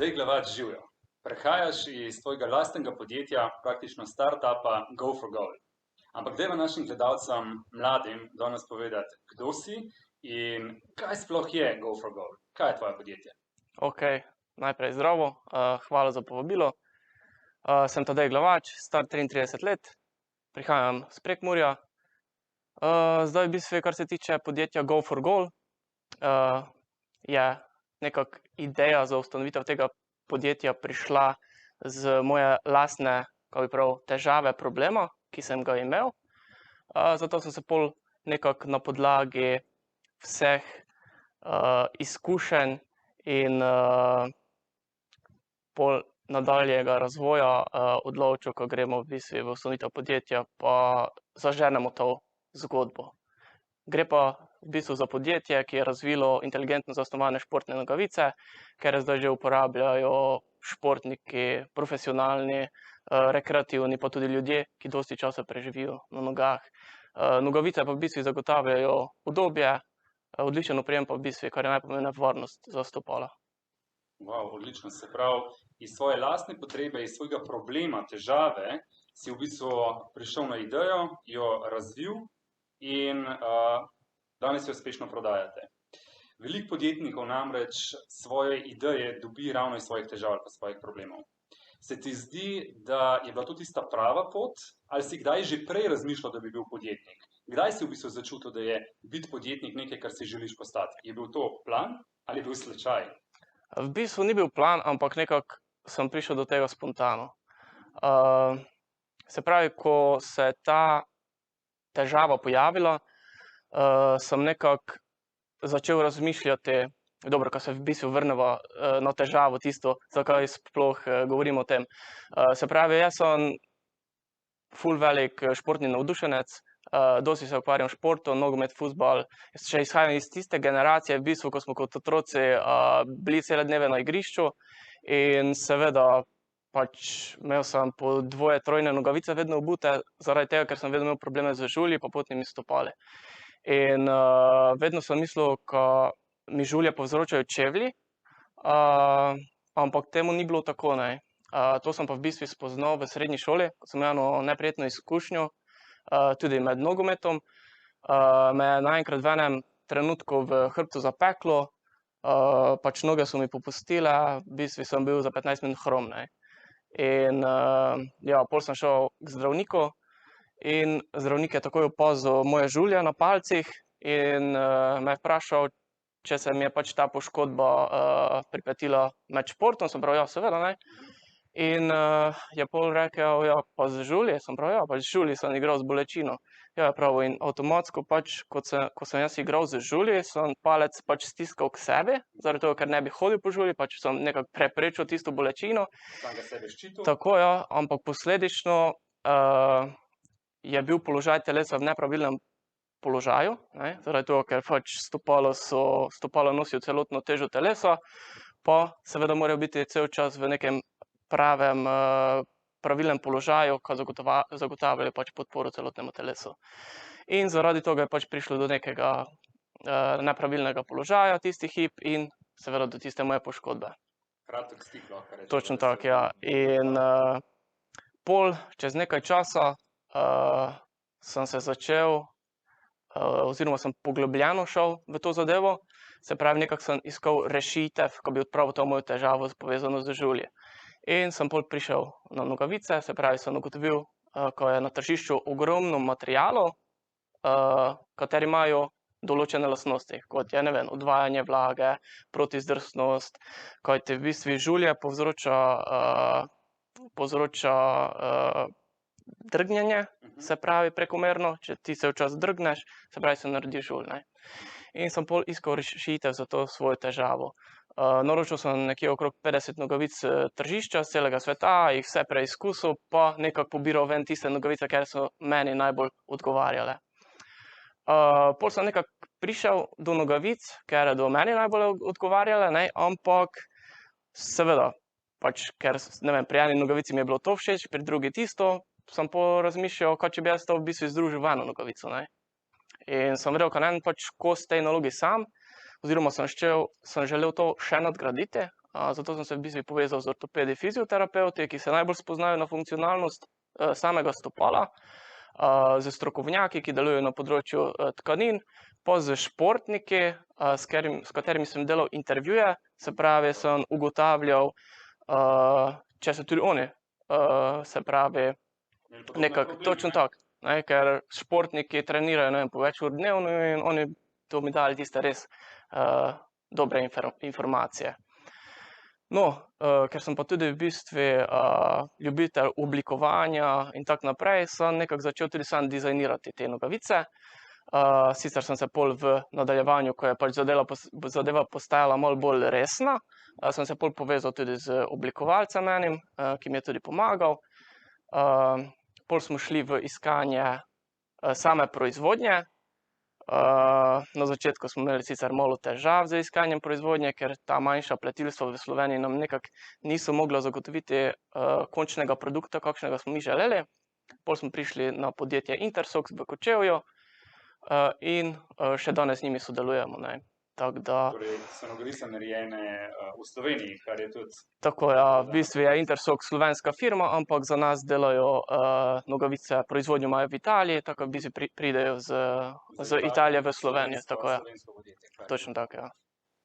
Tadej Glavač, živjo. Prehajaš iz tvojega lastnega podjetja, praktično startupa Go for Goal. Ampak dajva našim gledalcem, mladim, danes povedati, kdo si in kaj sploh je Go for Goal. Kaj je tvoje podjetje? Ok, najprej zdravo, hvala za povabilo. Sem Tadej Glavač, star 33 let, prihajam s Prekmurja. Zdaj v bistvu, kar se tiče podjetja Go for Goal, je nekako ideja za ustanovitev tega podjetja prišla z moje lastne, težave, problema, ki sem ga imel. Zato sem se pol nekako na podlagi vseh izkušenj in pol nadaljnjega razvoja odločil, ko gremo v bistvu v ustanovitev podjetja, pa zaženemo to zgodbo. Gre pa v bistvu za podjetje, ki je razvilo inteligentno zasnovane športne nogavice, ker zdaj že uporabljajo športniki, profesionalni, rekreativni, pa tudi ljudje, ki dosti časa preživijo na nogah. Nogavice pa v bistvu zagotavljajo udobje, odličen oprijem pa v bistvu, kar je najpomembneje, varnost za stopala. Wow, odlično, se pravi, iz svoje lastne potrebe, iz svojega problema, težave, si v bistvu prišel na idejo, jo razvil in danes jo uspešno prodajate. Veliko podjetnikov namreč svoje ideje dobi ravno iz svojih težav ali pa svojih problemov. Se ti zdi, da je bila to tista prava pot, ali si kdaj že prej razmišljal, da bi bil podjetnik? Kdaj si v bistvu začutil, da je biti podjetnik nekaj, kar si želiš postati? Je bil to plan ali je bil slučaj? V bistvu ni bil plan, ampak nekako sem prišel do tega spontano. Se pravi, ko se je ta težava pojavila, sem nekako začel razmišljati, dobro, ko se v bistvu vrneva na težavo, tisto, zakaj sploh govorim o tem. Se pravi, jaz sem ful velik športni navdušenec, dosti se ukvarjam s športom, nogomet, fuzbal. Še izhajam iz tiste generacije, v bistvu, ko smo kot otroci bili cele dneve na igrišču in seveda imel sem po dvoje, trojne nogavice vedno obute, zaradi tega, ker sem vedno imel probleme z žulji pa potnimi stopali. In vedno sem mislil, ko mi žulje povzročajo čevlji, ampak temu ni bilo tako, ne. To sem pa v bistvu spoznal v srednji šoli, ko sem imel eno neprijetno izkušnjo, tudi med nogometom. Me je naenkrat v enem trenutku v hrbtu zapeklo, noge so mi popustile, v bistvu sem bil za 15 minut hrom, ne. In pol sem šel k zdravniku in zdravnik je takoj opazil moje žulje na palcih in me je vprašal, če se mi je ta poškodba pripetila med športom, sem prav, ja, seveda, ne. In je pol rekel, ja, pa z žulji? Sem prav, ja, z žulji sem igral z bolečino. Ja, je prav, in avtomatsko ko sem jaz igral z žulji, sem palec stiskal k sebi, zaradi tega, ker ne bi hodil po žulji, sem nekako preprečil tisto bolečino. Samega sebe ščitil? Tako, ja, ampak posledično je bil položaj telesa v nepravilnem položaju, ne, zaradi tega, ker stopala nosijo celotno težo telesa, pa seveda morajo biti cel čas v nekem pravem, pravilnem položaju, ko zagotavljajo podporo celotnemu telesu. In zaradi tega je prišlo do nekega nepravilnega položaja tisti hip in seveda do tiste moje poškodbe. Kratek stik, lahko rečemo. Točno tako, ja. In pol čez nekaj časa sem se začel oziroma sem poglobljeno šel v to zadevo, se pravi, nekako sem iskal rešitev, ko bi odpravil to mojo težavo, povezano z žulji. In sem pol prišel na nogavice, se pravi, sem ugotovil, ko je na tržišču ogromno materialov, kateri imajo določene lastnosti, kot je, ne vem, odvajanje vlage, protizdrsnost, kajti v bistvu žulje povzroča drgnjenje, se pravi, prekomerno, če ti se včasih drgneš, se pravi, se naredi žulj, ne. In sem pol iskal rešitev za to svojo težavo. Naročil sem nekje okrog 50 nogavic tržišča s celega sveta, jih vse preizkusil, pa nekako pobiral ven tiste nogavice, ker so meni najbolj odgovarjale. Pol sem nekako prišel do nogavic, ker do meni najbolj odgovarjale, ne, ampak seveda, ker, ne vem, pri eni nogavici mi je bilo to všeč, pri drugi tisto, sem pol razmišljal, kaj če bi jaz to v bistvu združil v eno nogavico, ne. In sem vedel, ko ne kos tej nalogi sam, oziroma sem želel to še nadgraditi, zato sem se v bistvu povezal z ortopedi, fizioterapevti, ki se najbolj spoznajo na funkcionalnost samega stopala, z strokovnjaki, ki delujejo na področju tkanin, pa z športniki, s katerimi sem delal intervjuje, se pravi, sem ugotavljal, če so tudi oni, se pravi, Imeli podobne nekako, probleme, točno ne? tako, ne, ker športniki trenirajo, ne vem, po več ur dnevno in oni to mi dali tiste res dobre informacije. No, ker sem pa tudi v bistvu ljubitelj oblikovanja in tako naprej, sem nekako začel tudi sam dizajnirati te nogavice. Sicer sem se pol v nadaljevanju, ko je pač zadeva postajala malo bolj resna, sem se pol povezal tudi z oblikovalcem enim, ki mi je tudi pomagal. Pol smo šli v iskanje same proizvodnje. Na začetku smo imeli sicer malo težav z iskanjem proizvodnje, ker ta manjša pletilstva v Sloveniji nam nekako niso mogla zagotoviti končnega produkta, kakšnega smo mi želeli. Pol smo prišli na podjetje Intersox v Kočevju in še danes z njimi sodelujemo, ne. Tako da, Torej, so nogavice narejene v Sloveniji, kar je tudi tako ja, v bistvu je Intersox slovenska firma, ampak za nas delajo nogavice, proizvodnjo imajo v Italiji, tako v bistvu pridejo z Italije v Slovenijo, tako je. slovensko podjetje. kar je. Točno tako, ja.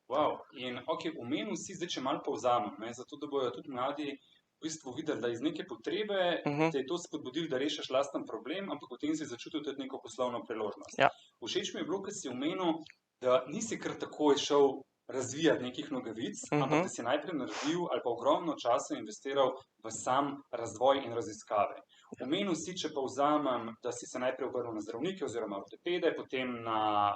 Wow. In omenil si, zdaj če malo povzamem, ne, zato da bojo tudi mladi v bistvu videli, da iz neke potrebe te je to spodbudilo, da rešiš lasten problem, ampak potem si začutil tudi neko poslovno priložnost. Ja. Všeč mi je bilo, ker si omenil, da nisi kar takoj šel razvijati nekih nogavic, ampak da si najprej naredil ali pa ogromno časa investiral v sam razvoj in raziskave. Omenil si, če povzamem, da si se najprej obrnil na zdravnike oziroma ortopede, potem na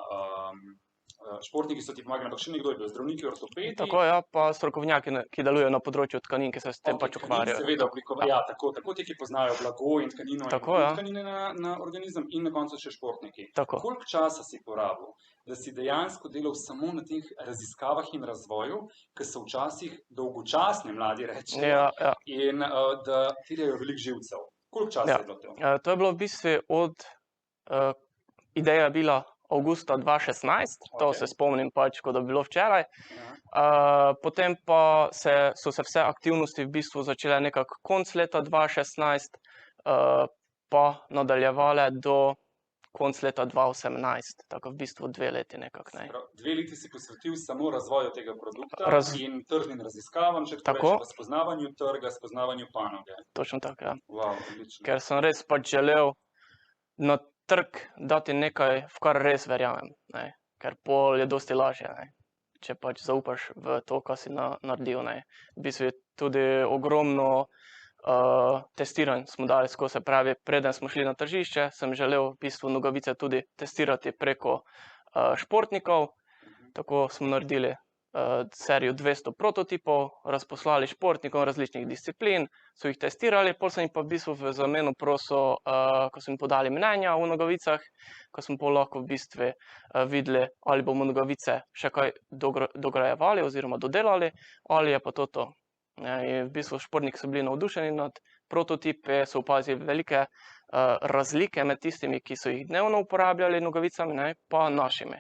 športniki so ti pomagali, ampak še nekdo je bil, zdravniki, ortopedi. Tako ja, pa strokovnjaki, ki delujejo na področju tkanin, ki se s tem pač tkanin ukvarjajo. seveda ja, tako ti, ki poznajo blago in tkanino Tako, in ja. tkanine na organizem in na koncu še športniki. Tako. Koliko časa si porabil, da si dejansko delal samo na teh raziskavah in razvoju, ki so včasih dolgočasni, mladi rečejo, Ja. in da terjajo veliko živcev? Koliko časa Ja. je bilo to? To je bilo v bistvu ideja je bila avgusta 2016, to Okej. se spomnim pač, kot da bi bilo včeraj. Ja. Potem pa so se vse aktivnosti v bistvu začele nekako konec leta 2016, pa nadaljevale do konec leta 2018, tako v bistvu 2 leti nekako, ne. Se pravi, 2 leti si posvetil samo razvoju tega produkta in tržnim raziskavam, če tako Tako. rečem, pa spoznavanju trga, spoznavanju panoge. Točno tako, ja. Wow, odlično. Ker sem res pač želel na trg dati nekaj, v kar res verjamem, ne. Ker pol je dosti lažje, ne. Če pač zaupaš v to, kar si naredil, ne. V bistvu je tudi ogromno testiranj smo dali skozi, se pravi, preden smo šli na tržišče, sem želel v bistvu nogavice tudi testirati preko športnikov. Tako smo naredili serijo 200 prototipov, razposlali športnikom različnih disciplin, so jih testirali, pol sem jih pa v bistvu v zameno prosil, ko so mi podali mnenja o nogavicah, ko smo pol lahko v bistvu videli, ali bomo nogavice še kaj dograjevali oziroma dodelali, ali je pa to to. In v bistvu športniki so bili navdušeni nad prototipi, so opazili velike razlike med tistimi, ki so jih dnevno uporabljali nogavicami, ne, pa našimi.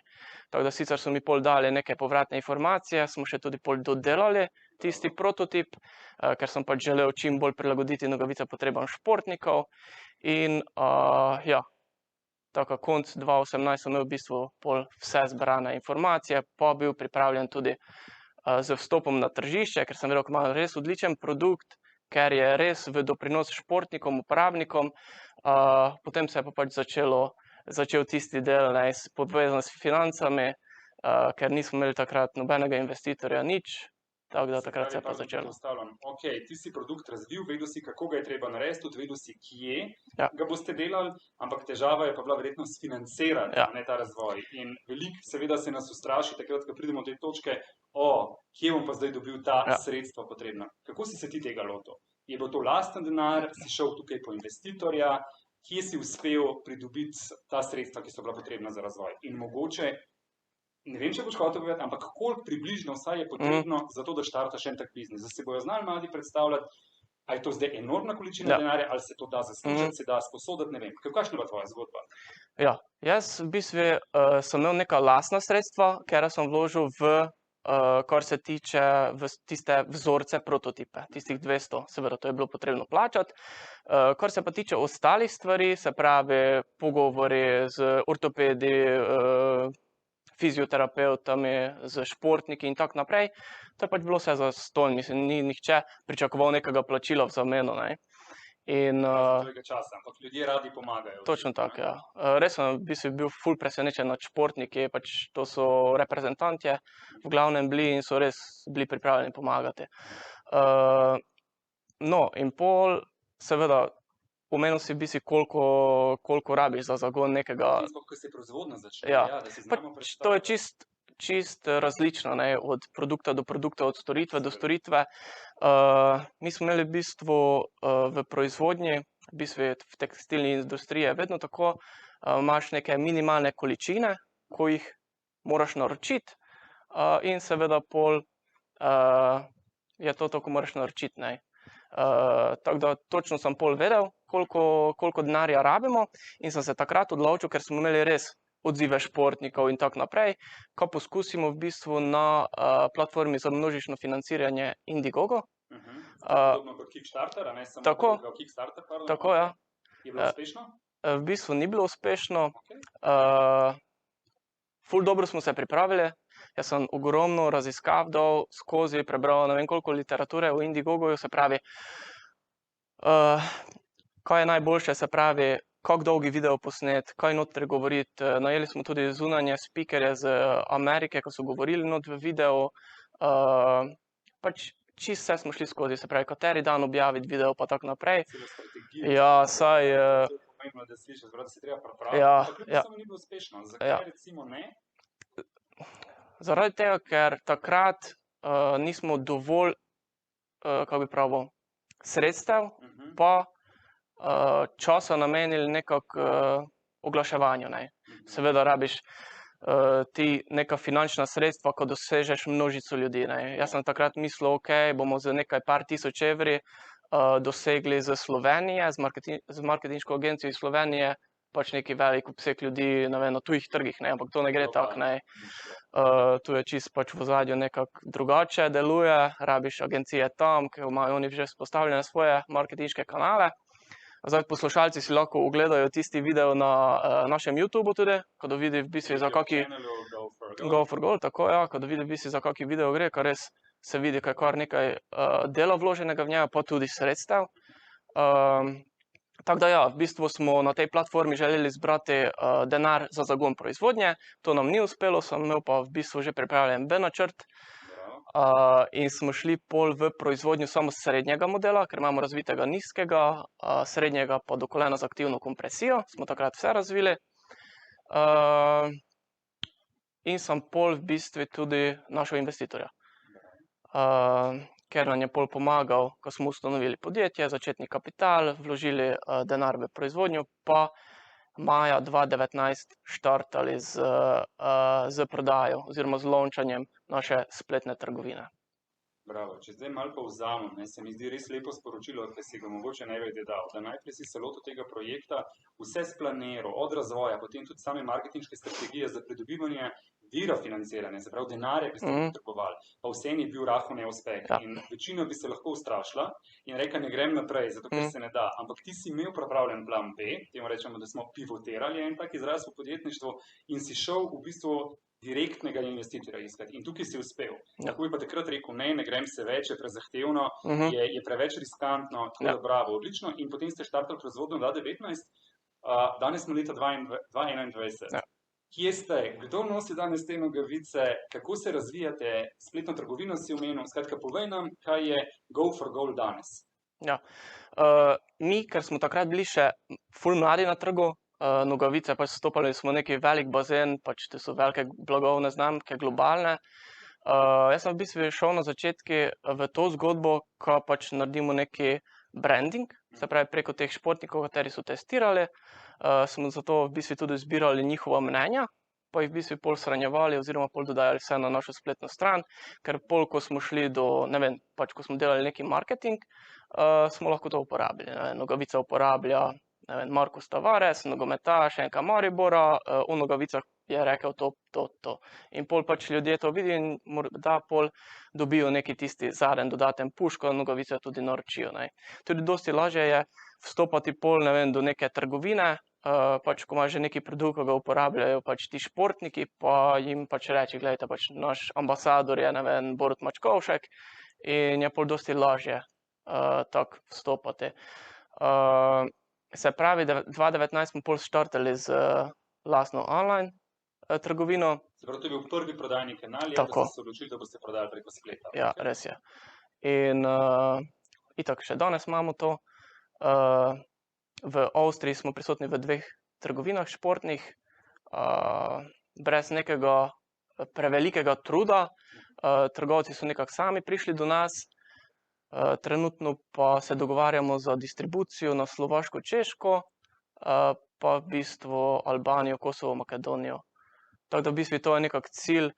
Tako da sicer so mi pol dali neke povratne informacije, smo še tudi pol dodelali tisti prototip, ker sem pač želel čim bolj prilagoditi nogavice potrebam športnikov. In ja, tako konec 2018 sem imel v bistvu pol vse zbrane informacije, pa bil pripravljen tudi z vstopom na tržišče, ker sem vedel, da imam res odličen produkt, ker je res v doprinos športnikom, uporabnikom. Potem se je pa pač začel tisti del, ne, povezan s financami, ker nismo imeli takrat nobenega investitorja, nič, tako da takrat se je pa začelo. Okej, ti si produkt razvil, vedel si, kako ga je treba narediti, tudi vedel si, kje Ja. ga boste delali, ampak težava je pa bila verjetno s financiranjem, Ja. ne ta razvoj. In veliko seveda se nas ustraši takrat, ko pridemo do te točke, kje bom pa zdaj dobil ta Ja. sredstva potrebna. Kako si se ti tega lotil? Je bil to lasten denar, si šel tukaj po investitorja, kje si uspel pridobiti ta sredstva, ki so bila potrebna za razvoj? In mogoče, ne vem, če boš hotel povedati, ampak koliko približno vsaj je potrebno za to, da štartaš en tak biznis? Da se bojo znali mladi predstavljati, ali je to zdaj enormna količina denarja, ali se to da zaslužiti, se da sposoditi, ne vem. Kakšna je bila tvoja zgodba? Ja, jaz v bistvu sem imel neka lastna sredstva, ker sem vložil v kar se tiče tiste vzorce, prototipe, tistih 200, seveda to je bilo potrebno plačati. Kar se pa tiče ostalih stvari, se pravi pogovori z ortopedi, fizioterapevtami, z športniki in tako naprej, to je pač bilo vse zastonj, mislim, ni nihče pričakoval nekega plačila v zameno, ne. In, Razen tvojega časa, ampak ljudje radi pomagajo. točno očitno, tako, ne. ja. Res sem v bistvu bil ful presenečen nad športniki, pač to so reprezentantje v glavnem bili in so res bili pripravljeni pomagati. No, in pol seveda omenil si v bistvu, koliko rabiš za zagon nekega. Potem sploh, ko se proizvodnja začne, Ja, da si znamo Pač to je predstavljati. čist različno, ne, od produkta do produkta, od storitve do storitve. Mi smo imeli v bistvu v proizvodnji, v bistvu v tekstilni industriji je vedno tako, imaš neke minimalne količine, ko jih moraš naročiti, in seveda pol je to, ko moraš naročiti, ne. Tako da točno sem pol vedel, koliko denarja rabimo, in sem se takrat odločil, ker smo imeli res odzive športnikov in tako naprej, ko poskusimo v bistvu na platformi za množično financiranje Indiegogo. Podobno kot Kickstarter, a ne samo Tako. Kickstarter, pardon. Tako, ja. Je bilo uspešno? V bistvu ni bilo uspešno. Okej. Ful dobro smo se pripravili. Jaz sem ogromno raziskav dal skozi, prebral ne vem koliko literature o Indiegogoju, se pravi, kaj je najboljše, se pravi, kako dolgi video posnet, kaj noter govoriti. Najeli smo tudi zunanje speakerje z Amerike, ko so govorili not v videu. Pač čisto vse smo šli skozi, se pravi, kateri dan objaviti video pa tako naprej. Celo strategijo. Ja, saj, To je pomembno, da slišiš, se pravi, da se treba pripraviti. Ja, ampak kljub ja. temu ni bilo uspešno. Zakaj Ja. recimo ne? Zaradi tega, ker takrat nismo dovolj, kako bi pravil, sredstev pa časa namenili nekako oglaševanju, ne. Seveda rabiš ti neka finančna sredstva, ko dosežeš množico ljudi, ne. Jaz sem takrat mislil, okej, bomo z nekaj par tisoč evri dosegli iz Slovenije, z marketinško agencijo iz Slovenije, pač neki velik obseg ljudi, ne vem, na tujih trgih, ne, ampak to ne gre tako, ne. Tu je čisto pač v ozadju nekako drugače deluje, rabiš agencije tam, ker imajo oni že vzpostavljene svoje marketinške kanale. Zdaj poslušalci si lahko ogledajo tisti video na našem YouTubu tudi, ko da vidi v bistvu za kaki Go for Gold, tako, ja, ko da vidi v bistvu za kaki video gre, ker res se vidi, kaj kar nekaj dela vloženega v njega, pa tudi sredstev. Tako da ja, v bistvu smo na tej platformi želeli zbrati denar za zagon proizvodnje, to nam ni uspelo, sem imel pa v bistvu že pripravljen B-načrt. In smo šli pol v proizvodnjo samo srednjega modela, ker imamo razvitega nizkega, srednjega pa do kolena z aktivno kompresijo, smo takrat vse razvili. In sem pol v bistvu tudi našel investitorja, ker nam je pol pomagal, ko smo ustanovili podjetje, začetni kapital, vložili denar v proizvodnjo, pa maja 2019 štartali z prodajo oziroma z launčanjem naše spletne trgovine. Bravo, če zdaj malo povzamem, ne, se mi zdi res lepo sporočilo, ki si ga mogoče največ dal, da najprej si se lotil tega projekta, vse splaniral, od razvoja, potem tudi same marketinške strategije za pridobivanje vira financiranja, se pravi denarja, ki ste ga potrebovali, pa vseeno je bil rahel neuspeh. Ja. In večina bi se lahko ustrašila in rekla, ne grem naprej, zato ker se ne da. Ampak ti si imel pripravljen plan B, temu rečemo, da smo pivotirali, en tak izraz v podjetništvu, in si šel v bistvu direktnega investitorja iskati. In tukaj si uspel. Ja. Tako bi pa takrat rekel, ne grem se več, je prezahtevno, je preveč riskantno, tako Ja. da bravo, odlično. In potem ste štartali proizvodnjo 2019, danes smo leta 2021. Ja. Kje ste? Kdo nosi danes te nogavice? Kako se razvijate? Spletno trgovino si omenil. Skratka, povej nam, kaj je Go for Gold danes. Ja. Mi, ker smo takrat bili še ful mladi na trgu, nogavice, pač stopali smo v neki velik bazen, pač to so velike blagovne znamke, globalne. Jaz sem v bistvu šel na začetku v to zgodbo, ko pač naredimo neki branding, se pravi preko teh športnikov, kateri so testirali, smo zato v bistvu tudi zbirali njihova mnenja, pa jih v bistvu pol shranjevali oziroma pol dodajali vse na našo spletno stran, ker pol, ko smo šli do, ne vem, pač ko smo delali neki marketing, smo lahko to uporabili, ne vem, Nogavica uporablja, ne vem, Markus Tavares, nogometaš NK Maribora, v nogavicah je rekel to. In pol pač ljudje to vidijo in morda pol dobijo neki tisti zadnji dodaten push, ko nogavice tudi naročijo, ne. Tudi dosti lažje je vstopati pol, ne vem, do neke trgovine, pač ko imaš že neki produkt, ko ga uporabljajo pač ti športniki, pa jim pač reči: "Glejte, pač naš ambasador je, ne vem, Borut Mačkovšek," in je pol dosti lažje, tako vstopati. Se pravi, 2019 smo pol štartali z lastno online, trgovino. Se pravi, to je bil prvi prodajni kanal, Tako. da ste se odločili, da boste prodajali preko spleta. Ja, Okej. res je. In, itak še danes imamo to. V Avstriji smo prisotni v 2 trgovinah športnih, brez nekega prevelikega truda. Trgovci so nekako sami prišli do nas, trenutno pa se dogovarjamo za distribucijo na Slovaško, Češko, pa v bistvu Albanijo, Kosovo, Makedonijo. Tako da v bistvu to je nekako cilj,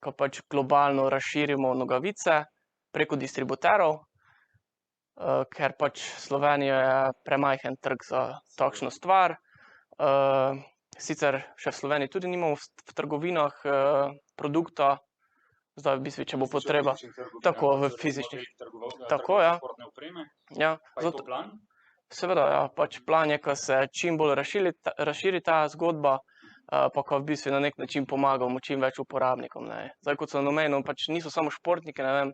ko pač globalno razširimo nogavice preko distributerjev, ker pač Slovenija je premajhen trg za takšno stvar. Sicer še v Sloveniji tudi nimamo v trgovinah, produkta, zdaj v bistvu, če bo potreba. Tako, v fizičnih. Tako, ja. Športne opreme. Ja, Pa je to plan? seveda, ja, pač plan je, ko se čim bolj razširi ta zgodba, pa ko v bistvu na neki način pomagamo čim več uporabnikom, ne. Zdaj, kot sem omenil, pač niso samo športniki, ne vem,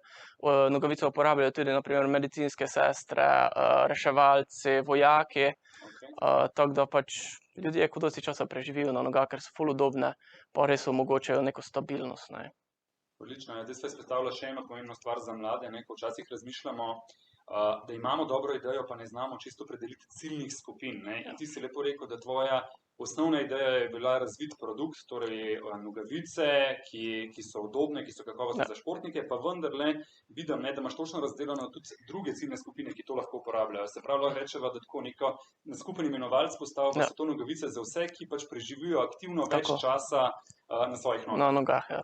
nogavice uporabljajo tudi na primer medicinske sestre, reševalci, vojaki, Okej. tako da pač ljudje, ko dosti časa preživijo na nogah, ker so ful udobne, pa res omogočajo neko stabilnost, ne. Odlično, ja, zdaj se izpostavlja še eno pomembno stvar za mlade, ne, ko včasih razmišljamo, da imamo dobro idejo, pa ne znamo čisto opredeliti ciljnih skupin, ne. In ti si lepo rekel, da tvoja osnovna ideja je bila razviti produkt, torej nogavice, ki so udobne, ki so kakovostne za športnike, pa vendarle vidim, ne, da imaš točno razdeljeno tudi druge ciljne skupine, ki to lahko uporabljajo. Se pravi, lahko rečeva, da tako neko skupen imenovalec postavil, da so to nogavice za vse, ki pač preživijo aktivno več Tako. časa na svojih nogah. Na nogah, ja.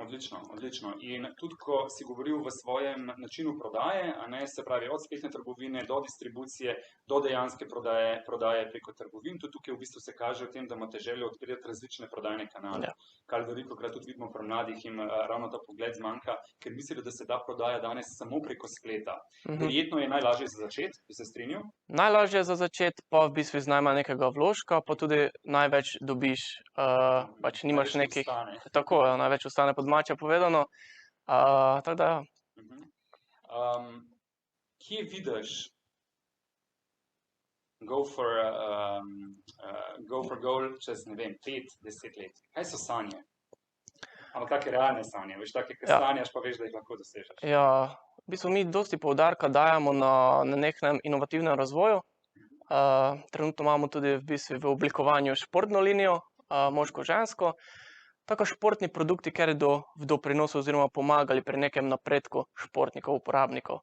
Odlično, odlično. In tudi, ko si govoril v svojem načinu prodaje, a ne, se pravi od spletne trgovine do distribucije, do dejanske prodaje preko trgovin, tudi tukaj v bistvu se kaže v tem, da imate željo odpirati različne prodajne kanale. Ja. Kar velikokrat tudi vidimo pri mladih, jim ravno ta pogled zmanjka, ker mislijo, da se da prodaja danes samo preko spleta. Verjetno je najlažje za začeti, bi se strinjal? Najlažje je za začeti, pa v bistvu z najmanj nekega vložka, pa tudi največ dobiš, pač nimaš Največ nekih. ostane. Tako, ja, največ ostane po domače povedano. Tako da, ja. Kje vidiš go for goal čez, ne vem, 5-10 let? Kaj so sanje? Ampak take realne sanje, veš, take, ki sanjaš, pa veš, da jih lahko dosežeš. Ja, v bistvu mi dosti poudarka dajemo na nekem inovativnem razvoju. Trenutno imamo tudi v bistvu v oblikovanju športno linijo, moško-žensko. Tako športni produkti, ker v doprinosu oziroma pomagali pri nekem napredku športnikov, uporabnikov.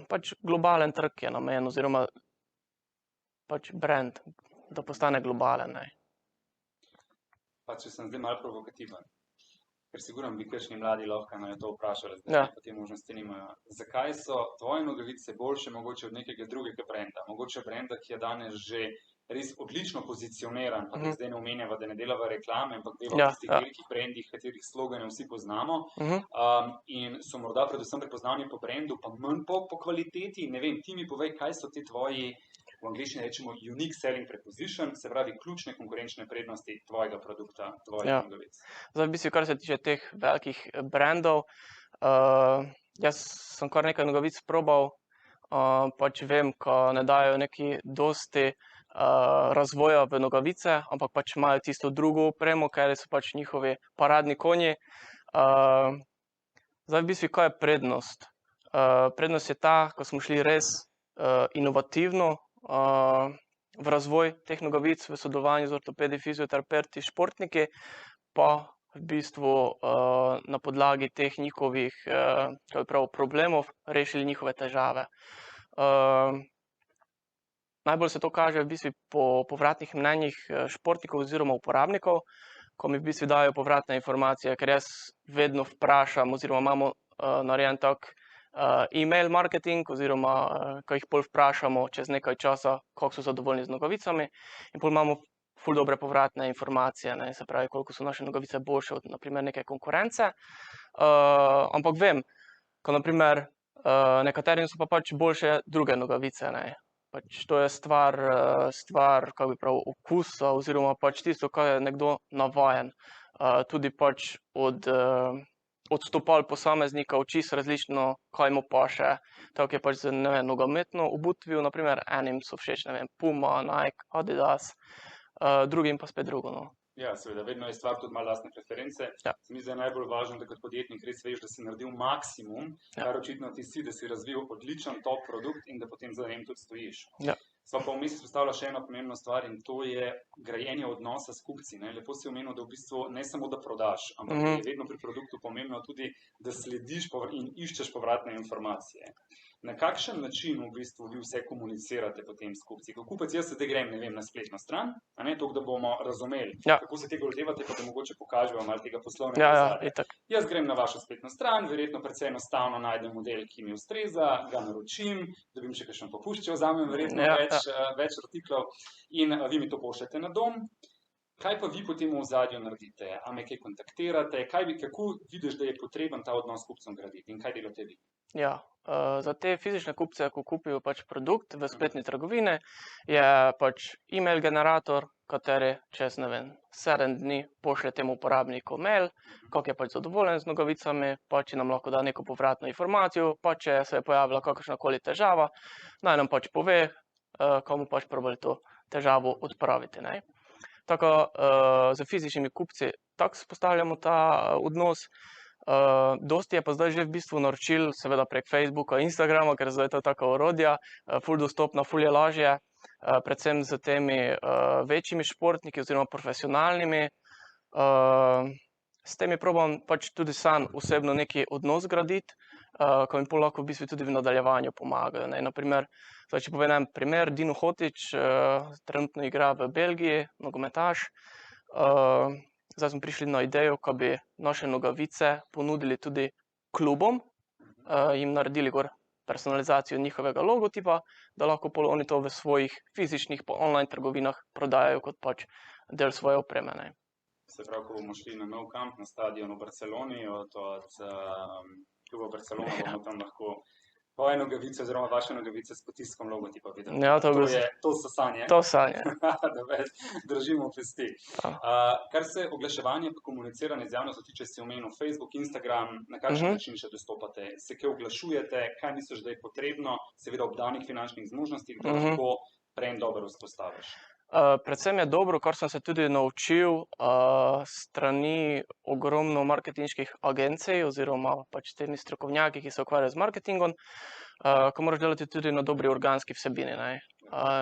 Pač globalen trg je namen oziroma pač brand, da postane globalen, ne. Pa če sem zdaj malo provokativen, ker siguran bi kakšni mladi lahko naju to vprašali, Ja. zdaj pa te možnosti nimajo. Zakaj so tvoje nogavice boljše mogoče od nekega drugega brenda? Mogoče brenda, ki je danes že res odlično pozicioniran, pa da zdaj ne omenjava, da ne delava reklame, ampak delava v tistih velikih brendih, katerih slogane vsi poznamo. In so morda predvsem prepoznavni po brendu, pa manj po kvaliteti. Ne vem, ti mi povej, kaj so ti tvoji, v angleščini rečemo unique selling proposition, se pravi ključne konkurenčne prednosti tvojega produkta, tvojih nogavic. Zdaj v bistvu, kar se tiče teh velikih brandov, jaz sem kar nekaj nogavic probal, pač vem, ko ne dajo neki dosti razvoja v nogavice, ampak pač imajo tisto drugo opremo, ker so pač njihovi paradni konji. Zdaj v bistvu, kaj je prednost? Prednost je ta, ko smo šli res inovativno v razvoj teh nogavic v sodelovanju z ortopedi, fizioterapevti, športniki, pa v bistvu na podlagi teh njihovih problemov rešili njihove težave. Najbolj se to kaže v bistvu po povratnih mnenjih športnikov oziroma uporabnikov, ko mi v bistvu dajo povratne informacije, ker jaz vedno vprašam oziroma imamo narejen tak email marketing oziroma ko jih pol vprašamo čez nekaj časa, kako so zadovoljni z nogavicami, in pol imamo ful dobre povratne informacije, ne, se pravi, koliko so naše nogavice boljše od naprimer neke konkurence. Ampak vem, ko naprimer nekaterim so pa pač boljše druge nogavice, ne. Pač to je stvar, kako bi pravil, okusa oziroma pač tisto, kar je nekdo navajen. Tudi pač od stopal posameznika čisto različno, kaj mu paše. Tako je pač z, ne vem, nogometno obutvijo, naprimer enim so všeč, ne vem, Puma, Nike, Adidas, drugim pa spet drugo, no. Ja, seveda, vedno je stvar tudi malo lastne preference. Ja. Se mi zdi, da je najbolj važno, da kot podjetnik res veš, da si naredil maksimum, Ja. kar očitno ti si, da si razvil odličen top produkt in da potem za njim tudi stojiš. Ja. Sva pa vmes izpostavila še eno pomembno stvar in to je grajenje odnosa s kupci, ne. Lepo si omenil, da v bistvu ne samo, da prodaš, ampak je vedno pri produktu pomembno tudi, da slediš in iščeš povratne informacije. Na kakšen način v bistvu vi vse komunicirate potem s kupci? Ko kupec, jaz zdaj grem, ne vem, na spletno stran, a ne, toliko, da bomo razumeli, Ja. kako se tega lotevate, pa da mogoče pokažemo malo tega poslovnega Ja, ozadja. itak. Jaz grem na vašo spletno stran, verjetno precej enostavno najdem model, ki mi ustreza, ga naročim, dobim še kakšen popušč, če vzamem verjetno Ja, več artiklov in vi mi to pošljete na dom. Kaj pa vi potem v ozadju naredite? A me kaj kontaktirate? Kako vidiš, da je potreben ta odnos s kupcem graditi in kaj delate vi? Ja, za te fizične kupce, ko kupijo pač produkt v spletni trgovini, je pač email generator, kateri čez, ne vem, 7 dni pošlje temu uporabniku mail, kako je pač zadovoljen z nogavicami, pa če nam lahko da neko povratno informacijo, pa če se je pojavila kakršnakoli težava, naj nam pač pove, komu pač probali to težavo odpraviti, ne. Tako, s fizičnimi kupci tako vzpostavljamo ta odnos. Dosti je pa zdaj že v bistvu naročil, seveda prek Facebooka, Instagrama, ker zdaj to taka orodja, ful dostopna, ful je lažje, predvsem s temi večjimi športniki oziroma profesionalnimi. S temi probam pač tudi sam osebno neki odnos graditi, ko mi pol lahko v bistvu tudi v nadaljevanju pomagajo, ne. Na primer, zdaj če povem en primer, Dino Hotić, trenutno igra v Belgiji, nogometaš. Zdaj smo prišli na idejo, ko bi naše nogavice ponudili tudi klubom, jim naredili gor personalizacijo njihovega logotipa, da lahko pol oni to v svojih fizičnih pa online trgovinah prodajajo kot pač del svoje opreme, ne. Se pravi, ko bomo šli na Nou Camp, na stadion v Barceloni, od kluba Barcelona bomo tam lahko tvoje nogavice oziroma vaše nogavice s potiskom logotipa videli. Ja, To so sanje. to sanje. Da držimo pesti. Ja. Kar se oglaševanja pa komuniciranja z javnostjo tiče, si omenil Facebook, Instagram, na kakšen način še dostopate? Se kaj oglašujete? Kaj misliš, da je potrebno, seveda ob danih finančnih zmožnostih, da lahko brand dobro vzpostaviš? Predvsem je dobro, kar sem se tudi naučil, strani ogromno marketinških agencij oziroma pač temi strokovnjaki, ki se ukvarjajo z marketingom, ko moraš delati tudi na dobri organski vsebini, ne.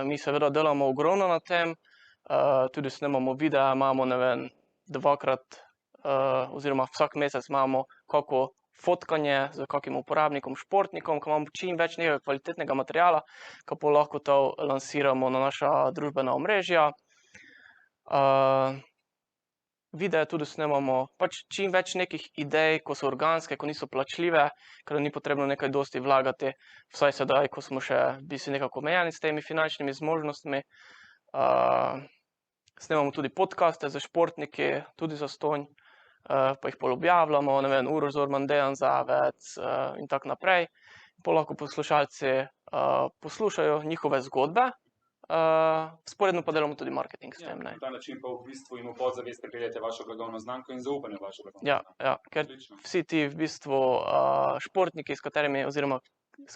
Mi seveda delamo ogromno na tem, tudi snemamo videe, imamo, ne vem, dvakrat oziroma vsak mesec imamo kako fotkanje s kakim uporabnikom, športnikom, ko imamo čim več nekega kvalitetnega materiala, ko pol lahko to lansiramo na naša družbena omrežja. Videe tudi snemamo, pač čim več nekih idej, ko so organske, ko niso plačljive, ker ni potrebno nekaj dosti vlagati, vsaj sedaj, ko smo še v bistvu nekako omejeni s temi finančnimi zmožnostmi. Snemamo tudi podcaste s športniki, tudi zastonj, pa jih pol objavljamo, ne vem, Uroš Zorman, Dejan Zavec, in tako naprej. Pol lahko poslušalci poslušajo njihove zgodbe, vzporedno pa delamo tudi marketing s tem, ne. Na ta način pa v bistvu in v podzavest pripeljete vašo blagovno znamko in zaupanje v vašo blagovno Ja, znamko. ja, ker Odlično. vsi ti v bistvu športniki, s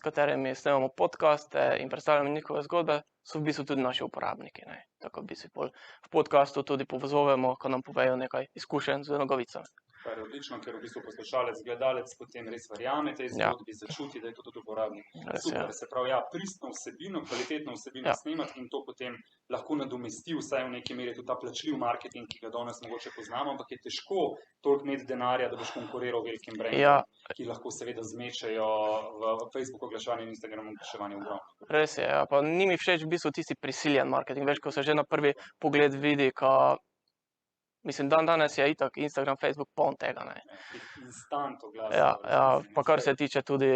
katerimi snemamo podcaste in predstavljamo njihove zgodbe, so v bistvu tudi naši uporabniki, ne. Tako v bistvu pol v podcastu tudi povezujemo, ko nam povejo nekaj izkušenj z nogavicami. Kar je odlično, ker v bistvu poslušalec, gledalec potem res verjame tej zgodbi, začuti, da je to tudi uporabnik. Res, Super, ja. se pravi, ja, pristno vsebino, kvalitetno vsebino Ja. snemati in to potem lahko nadomesti vsaj v neki meri tudi ta plačljiv marketing, ki ga danes mogoče poznamo, ampak je težko toliko imeti denarja, da boš konkuriral velikim brandom, Ja. ki lahko seveda zmečajo v Facebook oglaševanje in Instagram oglaševanje ogromno. Res je, ja, pa ni mi všeč v bistvu tisti prisiljen marketing, veš, ko se že na prvi pogled vidi, mislim, dandanes je itak Instagram, Facebook poln tega, ne. Instant oglasov. Ja, pa kar se tiče tudi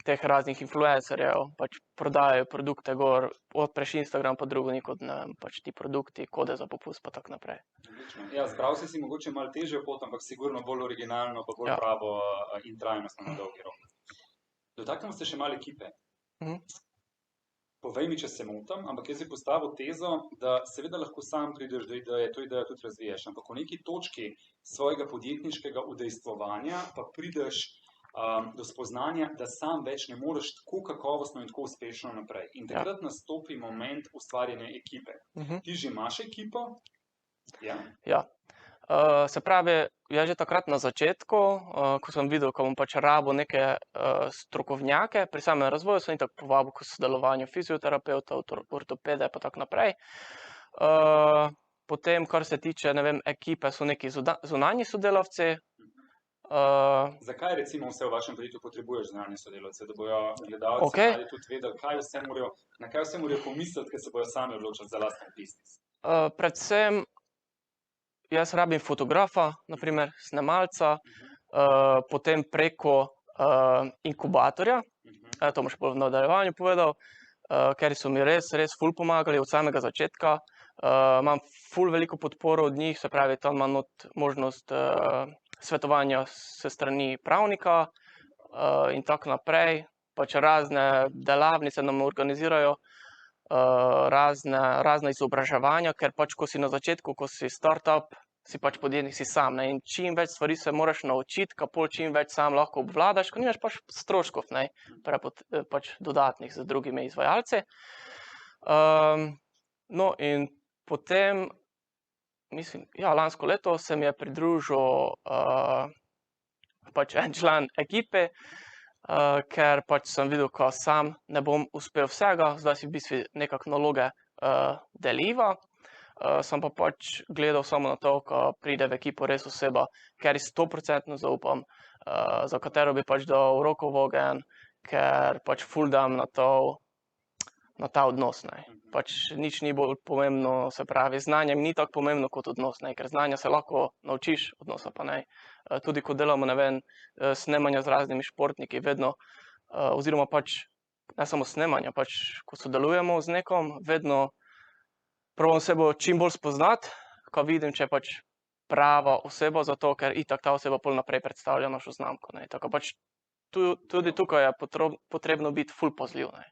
teh raznih influencerjev, pač prodajajo produkte gor, odpreš Instagram, pa drugo ni kot, ne vem, pač ti produkti, kode za popust, pa tako naprej. Odlično. Ja, zbral si mogoče malo težjo pot, ampak sigurno bolj originalno, pa bolj Ja. pravo in trajnostno na dolgi rok. Dotaknemo se še malo ekipe. Mhm. Povej mi, če se motim, ampak jaz bi postavil tezo, da seveda lahko sam prideš do ideje, to idejo tudi razviješ, ampak v neki točki svojega podjetniškega udejstvovanja pa prideš do spoznanja, da sam več ne moreš tako kakovostno in tako uspešno naprej. In takrat nastopi moment ustvarjanja ekipe. Ti že imaš ekipo? Ja. Ja. Se pravi, jaz že takrat na začetku, ko sem videl, ko bom pač rabil neke strokovnjake, pri samem razvoju sem itak povabil k sodelovanju fizioterapevtov, ortopede pa tako naprej. Potem, kar se tiče, ne vem, ekipe, so neki zunanji sodelavci. Zakaj recimo vse v vašem podjetju potrebuješ zunanje sodelavce, da bojo gledalci Okej. mladi tudi vedeli, na kaj vse morajo pomisliti, ker se bojo sami odločili za lasten biznis? Predvsem jaz rabim fotografa, na primer snemalca, potem preko inkubatorja, to bom še bolj v nadaljevanju povedal, ker so mi res ful pomagali od samega začetka. Imam ful veliko podporo od njih, se pravi, tam imam možnost svetovanja s strani pravnika in tako naprej. Pač razne delavnice nam organizirajo, razna izobraževanja, ker pač, ko si na začetku, ko si startup, si pač podjetnik, si sam, ne, in čim več stvari se moraš naučiti, pol čim več sam lahko obvladaš, ko nimaš pač stroškov, ne, pač dodatnih z drugimi izvajalci. No, in potem, mislim, ja, lansko leto se mi je pridružil pač en član ekipe, ker pač sem videl, ko sam ne bom uspel vsega, zdaj si v bistvu nekako naloge deliva. Sem pa pač gledal samo na to, ko pride v ekipo res oseba, ker ji 100% zaupam, za katero bi pač dal roko v ogenj, ker pač ful dam na ta odnos, ne. Pač nič ni bolj pomembno, se pravi, znanje mi ni tako pomembno kot odnos, ne, ker znanja se lahko naučiš, odnosa pa ne. Tudi ko delamo, ne vem, snemanja z raznimi športniki, vedno, oziroma pač ne samo snemanja, pač ko sodelujemo z nekom, vedno probam osebo čim bolj spoznati, ko vidim, če je pač prava oseba za to, ker itak ta oseba pol naprej predstavlja našo znamko, ne, tako pač tudi tukaj je potrebno biti ful pazljiv, ne.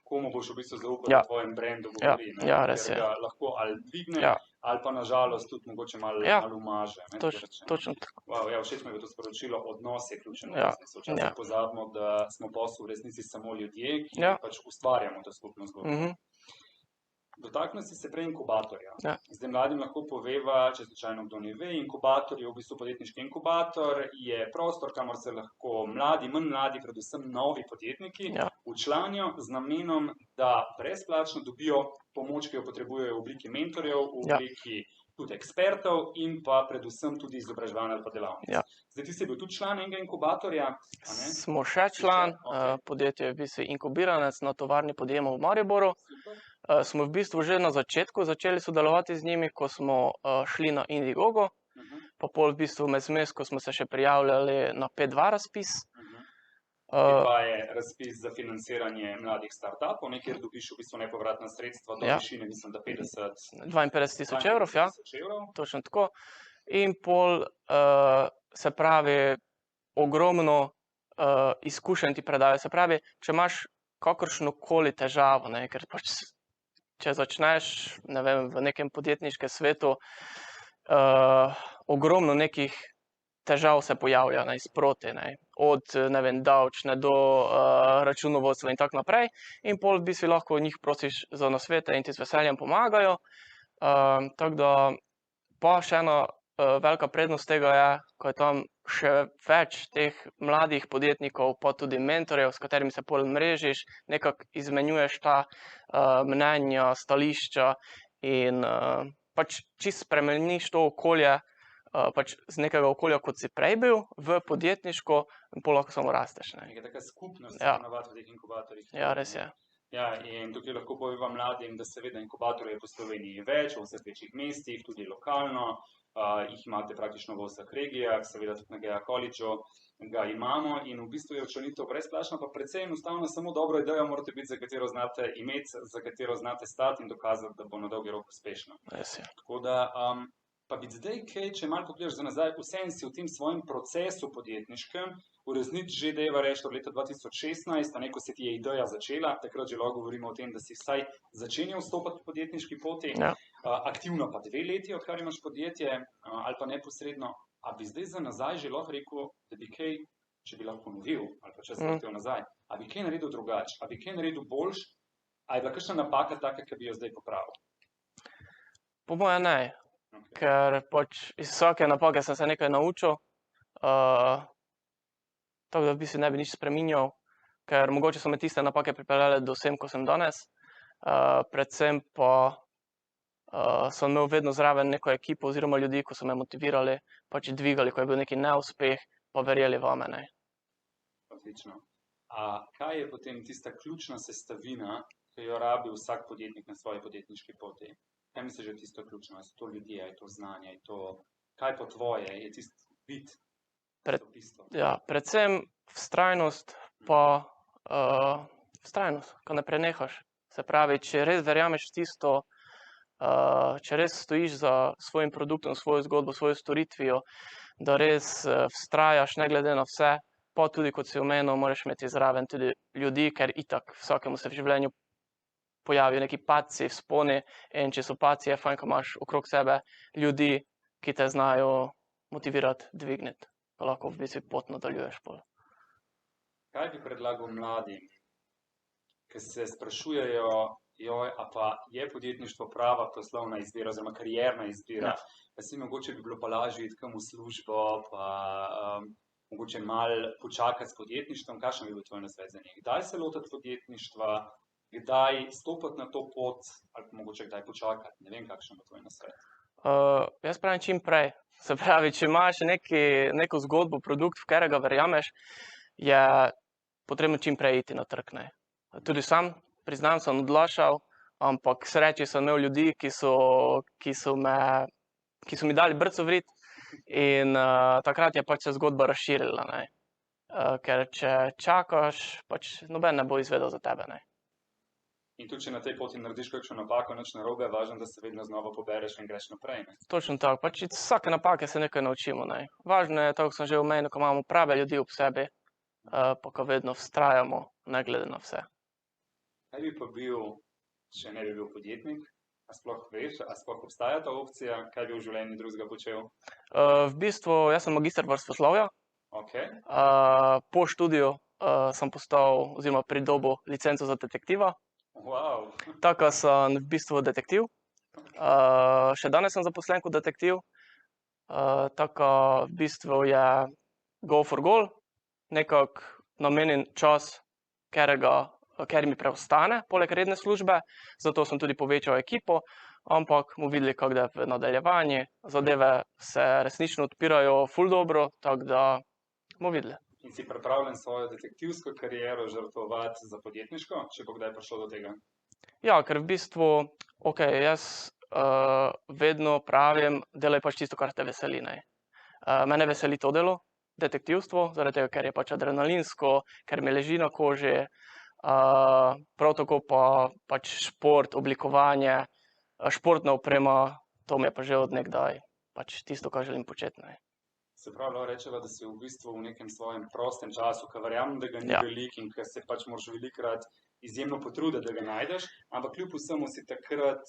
Komu boš v bistvu zaupal, Ja. da tvojem brendu govori, ne, Ja, res ker je. ga lahko ali dvigne, Ja. ali pa na žalost tudi mogoče malo umaže, ne, tako rečeno. Točno tako. Ja, všeč mi je bilo to sporočilo, odnos je ključen v Ja, biznisu. Včasih pozabimo, da smo posel v resnici samo ljudje, ki Ja. pač ustvarjamo to skupno zgodbo. Dotaknil si se prej inkubatorja. Ja. Zdaj mladim lahko poveva, če slučajno kdo ne ve, inkubator je v bistvu podjetniški inkubator, je prostor, kamor se lahko mladi, manj mladi, predvsem novi podjetniki včlanijo z namenom, da brezplačno dobijo pomoč, ki jo potrebujejo v obliki mentorjev, v obliki tudi ekspertov in pa predvsem tudi izobraževanj ali pa delavnic. Ja. Zdaj, ti si bil tudi član enega inkubatorja, a ne? Smo še član, Okej. podjetje je v bistvu Inkubiranec na tovarni podjemov v Mariboru. Super. Smo v bistvu že na začetku začeli sodelovati z njimi, ko smo šli na Indiegogo, pa pol v bistvu vmes, ko smo se še prijavljali na P2 razpis. P2 je razpis za financiranje mladih startupov, kjer dobiš v bistvu nepovratna sredstva do višine, mislim, da 52.000 evrov, ja. 52.000 evrov. Točno tako. In pol, se pravi, ogromno izkušenj ti predajo. Se pravi, če imaš kakršnokoli težavo, ne, ker pač če začneš, ne vem, v nekem podjetniškem svetu, ogromno nekih težav se pojavlja, ne, sproti, ne. Od, ne vem, davčne do računovodstva in tako naprej. In pol v bistvu lahko od njih prosiš za nasvete in ti z veseljem pomagajo. Tako da pa še ena velika prednost tega je, ko je tam še več teh mladih podjetnikov, pa tudi mentorjev, s katerimi se pol mrežiš, nekako izmenjuješ ta mnenja, stališča in pač čisto spremeniš to okolje, pač z nekega okolja, kot si prej bil, v podjetniško in pol lahko samo rasteš, ne. Neka taka skupnost se ponavadi v teh inkubatorjih. Ja, res je. Ja, in tukaj lahko poveva mladim, da seveda inkubatorjev je po Sloveniji več, v vseh večjih mestih, tudi lokalno. jih imate praktično v vseh regijah, seveda tudi na GEA Collegeu ga imamo in v bistvu je učlanitev brezplačna, pa precej enostavno, samo dobro idejo morate biti, za katero znate imeti, za katero znate stati in dokazati, da bo na dolgi rok uspešna. Res je. Tako da, pa bi zdaj kaj, če malo pogledaš za nazaj, vseeno si v tem svojem procesu podjetniškem, v resnici že deva reči od leta 2016, a ne, ko se ti je ideja začela, takrat že lahko govorimo o tem, da si vsaj začenjal vstopati po podjetniški poti, Ja. aktivno pa 2 leti, odkar imaš podjetje, ali pa neposredno, a bi zdaj za nazaj že lahko rekel, da bi kaj, če bi lahko ponovil, ali pa če se vrtel nazaj, a bi kaj naredil drugače, a bi kaj naredil boljš, a je bila kakšna napaka taka, ki bi jo zdaj popravil? Po moje ne, Okay. ker pač iz vsake napake sem se nekaj naučil, tako da v bistvu ne bi nič spreminjal, ker mogoče so me tiste napake pripeljale do sem, ko sem danes, predvsem pa sem imel vedno zraven neko ekipo oziroma ljudi, ko so me motivirali, pač dvigali, ko je bil neki neuspeh, pa verjeli vame, ne. Odlično. A kaj je potem tista ključna sestavina, ki jo rabi vsak podjetnik na svoji podjetniški poti? Kaj misliš, da je tisto ključno? Je to ljudje, je to znanje, je to, kaj po tvoje, je tisti bit, tisto bistvo? Ja, predvsem vztrajnost pa vztrajnost, ko ne prenehaš. Se pravi, če res verjameš v tisto, če res stojiš za svojim produktom, svojo zgodbo, svojo storitvijo, da res vztrajaš ne glede na vse, pa tudi, kot si omenil, moraš imeti zraven tudi ljudi, ker itak vsakemu se v življenju pojavijo neki padci, vzponi, in če so padci, je fajn, ko imaš okrog sebe ljudi, ki te znajo motivirati, dvigniti, pa lahko v bistvu pot nadaljuješ pol. Kaj bi predlagal mladim, ki se sprašujejo, joj, a pa je podjetništvo prava poslovna izbira oziroma karierna izbira, pa si mogoče bi bilo pa lažje iti kam v službo, pa mogoče malo počakati s podjetništvom, kakšen bi bil tvoj nasvet za njih? Kdaj se lotiti podjetništva, kdaj stopiti na to pot, ali pa mogoče kdaj počakati, ne vem, kakšen bo tvoj nasvet. Jaz pravim čim prej. Se pravi, če imaš neko zgodbo, produkt, v katerega verjameš, je potrebno čim prej iti na trg, ne. Tudi sam, priznam, sem odlašal, ampak k sreči sem imel ljudi, ki so mi dali brco v rit in takrat je pač se zgodba razširila, ne. Ker če čakaš, pač noben ne bo izvedel za tebe, ne. In tudi, če na tej poti narediš kakšno napako, nič narobe, važno, da se vedno znova pobereš in greš naprej, ne. Točno tako, pač iz vsake napake se nekaj naučimo, ne. Važno je, tako kot sem že omenil, ko imamo prave ljudi ob sebi, pa ko vedno vztrajamo, ne glede na vse. Kaj bi pa bil, če ne bi bil podjetnik, a sploh veš, a sploh obstaja ta opcija, kaj bi v življenju drugega počel? V bistvu, jaz sem magister vrstoslovja, Okej, po študiju sem postal oziroma pridobil licenco za detektiva, wow, tako sem v bistvu detektiv. Še danes sem zaposlen kot detektiv, tako v bistvu je go for goal, nekako namenjen čas, ker mi preostane poleg redne službe, zato sem tudi povečal ekipo, ampak bomo videli, kako da je v nadaljevanju, zadeve se resnično odpirajo ful dobro, tako da bomo videli. in si pripravljen svojo detektivsko kariero žrtvovati za podjetniško, če bo kdaj prišlo do tega? Ja, ker v bistvu, jaz vedno pravim, delaj pač tisto, kar te veseli, ne. Mene veseli to delo, detektivstvo, zaradi tega, ker je pač adrenalinsko, ker mi leži na koži, prav tako pa pač šport, oblikovanje, športna oprema, to mi je pa že od nekdaj pač tisto, kar želim početi, ne. Se pravi, lahko rečeva, da si v bistvu v nekem svojem prostem času, ki verjamem, da ga ni Ja. veliko in ker se pač moraš velikokrat izjemno potruditi, da ga najdeš, ampak kljub vsemu si takrat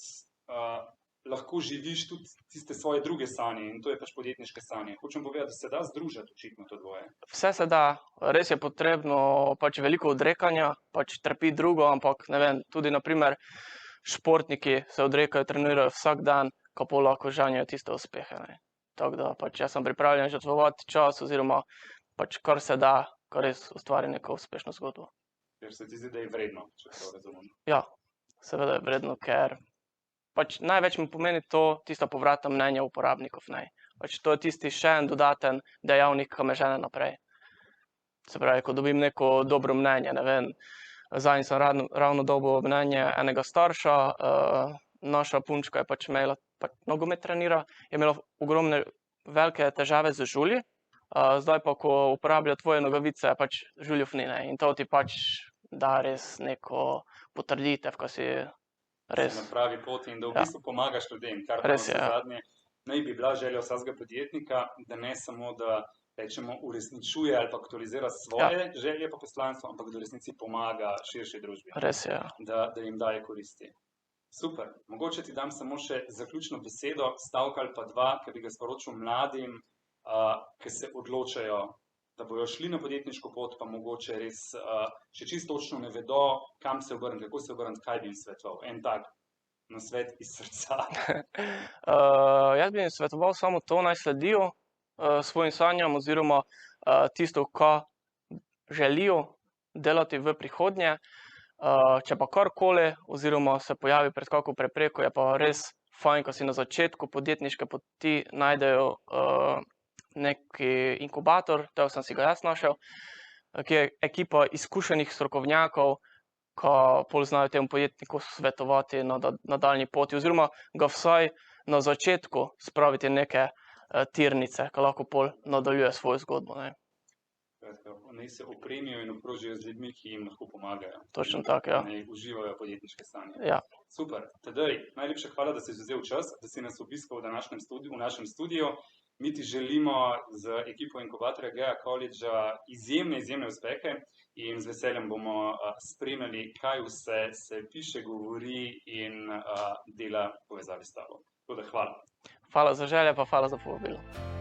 lahko živiš tudi tiste svoje druge sanje in to je pač podjetniške sanje. Hočem povedati, da se da združiti očitno to dvoje. Vse se da, res je potrebno pač veliko odrekanja, pač trpi drugo, ampak ne vem, tudi na primer športniki se odrekajo, trenirajo vsak dan, ko pol lahko žanjejo tiste uspehe, ne. Tako da pač jaz sem pripravljen žrtvovati čas oziroma pač kar se da, ko res ustvari neko uspešno zgodbo. Ker se ti zdi, da je vredno, če to razumem. Ja, seveda je vredno, ker pač največ mi pomeni to, tista povratna mnenja uporabnikov, ne. Pač to je tisti še en dodaten dejavnik, ki me žene naprej. Se pravi, ko dobim neko dobro mnenje, ne vem, zadnjič sem ravno dobil mnenje enega starša, naša punčka je pač imela pač nogomet trenira, je imela ogromne velike težave z žulji. Zdaj pa, ko uporablja tvoje nogavice, pač žuljev ni, ne. In to ti pač da res neko potrditev, ko si res. Si na pravi poti in da v Ja. bistvu pomagaš ljudem, kar pa Res je, ja. navsezadnje naj bi bila želja vsakega podjetnika, da ne samo, da rečemo, uresničuje ali pa aktualizira svoje želje pa poslanstvo, ampak da v resnici pomaga širši družbi, Res je, ja. da jim daje koristi. Super. Mogoče ti dam samo še zaključno besedo, stavek ali pa dva, ki bi ga sporočil mladim, ki se odločajo, da bojo šli na podjetniško pot, pa mogoče res še čisto točno ne vedo, kam se obrniti, kako se obrniti, kaj bi jim svetoval. En tak nasvet iz srca. Jaz bi jim svetoval samo to, naj sledijo svojim sanjam oziroma tisto, kar želijo delati v prihodnje. Če pa karkoli oziroma se pojavi pred kako prepreko, je pa res fajn, ko si na začetku podjetniške poti najdejo neki inkubator, to sem si ga jaz našel, ki je ekipa izkušenih strokovnjakov, ki pol znajo temu podjetniku svetovati na nadaljnji poti oziroma ga vsaj na začetku spraviti neke tirnice, ki lahko pol nadaljuje svojo zgodbo, ne. Naj se opremijo in obkrožijo z ljudmi, ki jim lahko pomagajo. Točno tako, ja. Naj uživajo podjetniške sanje. Ja. Super. Tadej, najlepša hvala, da si vzel čas, da si nas obiskal v našem studiu. Mi ti želimo z ekipo inkubatorja GEA Collegea izjemne uspehe in z veseljem bomo spremljali, kaj vse se piše, govori in dela v povezavi s tabo. Tako da hvala. Hvala za želje, pa hvala za povabilo.